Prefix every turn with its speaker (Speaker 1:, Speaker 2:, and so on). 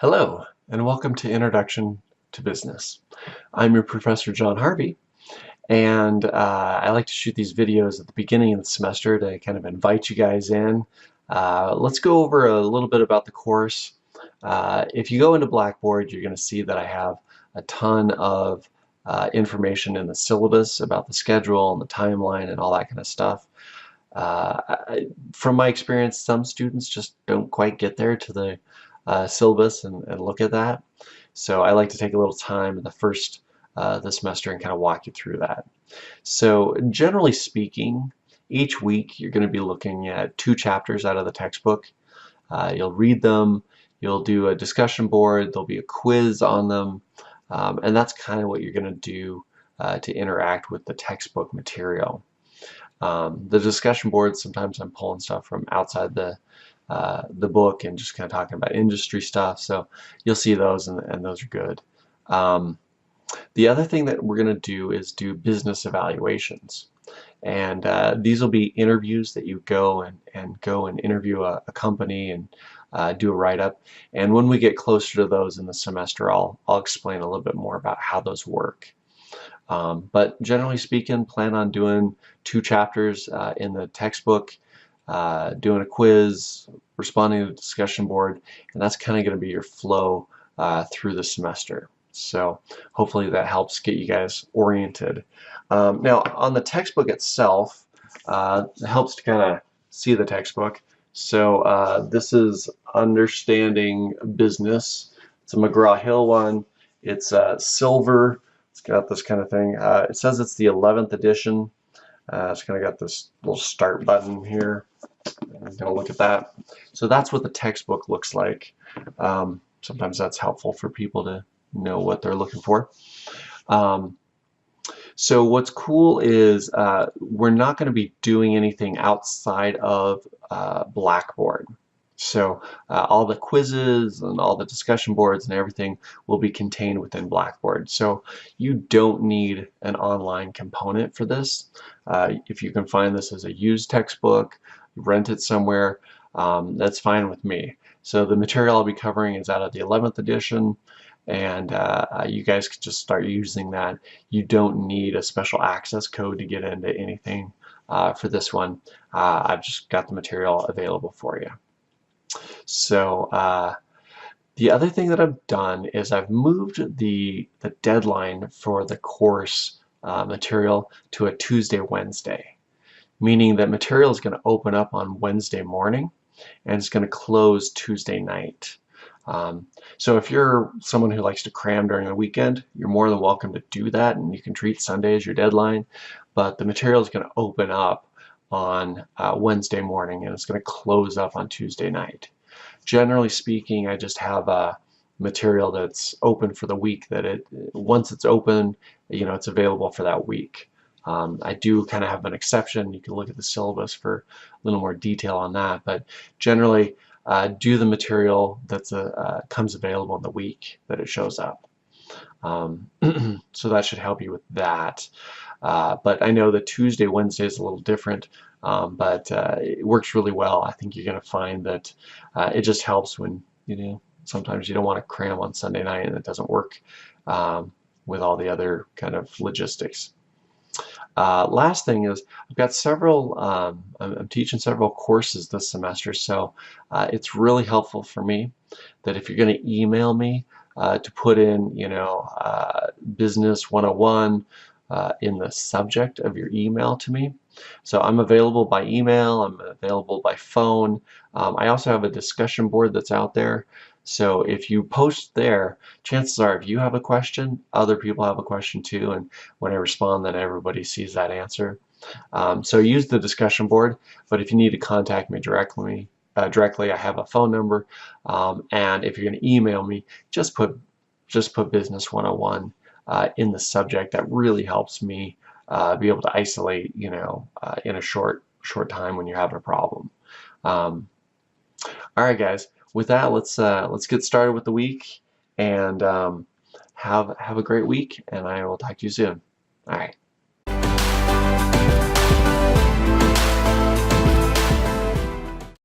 Speaker 1: Hello, and welcome to Introduction to Business. I'm your Professor John Harvey, and I like to shoot these videos at the beginning of the semester to kind of invite you guys in. Let's go over a little bit about the course. If you go into Blackboard, you're going to see that I have a ton of information in the syllabus about the schedule and the timeline and all that kind of stuff. From my experience, some students just don't quite get there to the syllabus and look at that. So I like to take a little time in the first the semester and kind of walk you through that. So generally speaking, each week you're going to be looking at 2 chapters out of the textbook. You'll read them, you'll do a discussion board, there'll be a quiz on them, and that's kind of what you're going to do to interact with the textbook material. The discussion board, sometimes I'm pulling stuff from outside the book and just kind of talking about industry stuff, so you'll see those, and those are good. The other thing that we're going to do is do business evaluations, and these will be interviews that you go and interview a company and do a write-up. And when we get closer to those in the semester, I'll explain a little bit more about how those work. But generally speaking, plan on doing 2 chapters in the textbook, doing a quiz, responding to the discussion board, and that's kind of going to be your flow through the semester. So hopefully that helps get you guys oriented. Now on the textbook itself, it helps to kind of see the textbook. So this is Understanding Business. It's a McGraw-Hill one. It's silver. It's got this kind of thing. It says it's the 11th edition. It's kind of got this little start button here. I'm going to look at that. So that's what the textbook looks like. Sometimes that's helpful for people to know what they're looking for. So what's cool is we're not going to be doing anything outside of Blackboard. So all the quizzes and all the discussion boards and everything will be contained within Blackboard. So you don't need an online component for this. If you can find this as a used textbook, rent it somewhere, that's fine with me. So the material I'll be covering is out of the 11th edition, and you guys can just start using that. You don't need a special access code to get into anything for this one. I've just got the material available for you. So the other thing that I've done is I've moved the deadline for the course material to a Tuesday, Wednesday, meaning that material is going to open up on Wednesday morning and it's going to close Tuesday night. So if you're someone who likes to cram during the weekend, you're more than welcome to do that, and you can treat Sunday as your deadline, but the material is going to open up on Wednesday morning and it's going to close up on Tuesday night. Generally speaking, I just have a material that's open for the week, that once it's open, you know, it's available for that week. I do kind of have an exception. You can look at the syllabus for a little more detail on that, but generally do the material that's comes available in the week that it shows up. So that should help you with that. But I know that Tuesday, Wednesday is a little different, but it works really well. I think you're going to find that it just helps when, you know, sometimes you don't want to cram on Sunday night and it doesn't work with all the other kind of logistics. Last thing is I've got several, I'm teaching several courses this semester, so it's really helpful for me that if you're going to email me to put in, you know, Business 101 in the subject of your email to me. So I'm available by email, I'm available by phone. I also have a discussion board that's out there. So if you post there, chances are if you have a question, other people have a question too, and when I respond, then everybody sees that answer. So use the discussion board, but if you need to contact me directly, I have a phone number, and if you're going to email me, just put Business 101 in the subject. That really helps me be able to isolate, you know, in a short time when you're having a problem. All right, guys. With that, let's get started with the week, and have a great week, and I will talk to you soon. All right.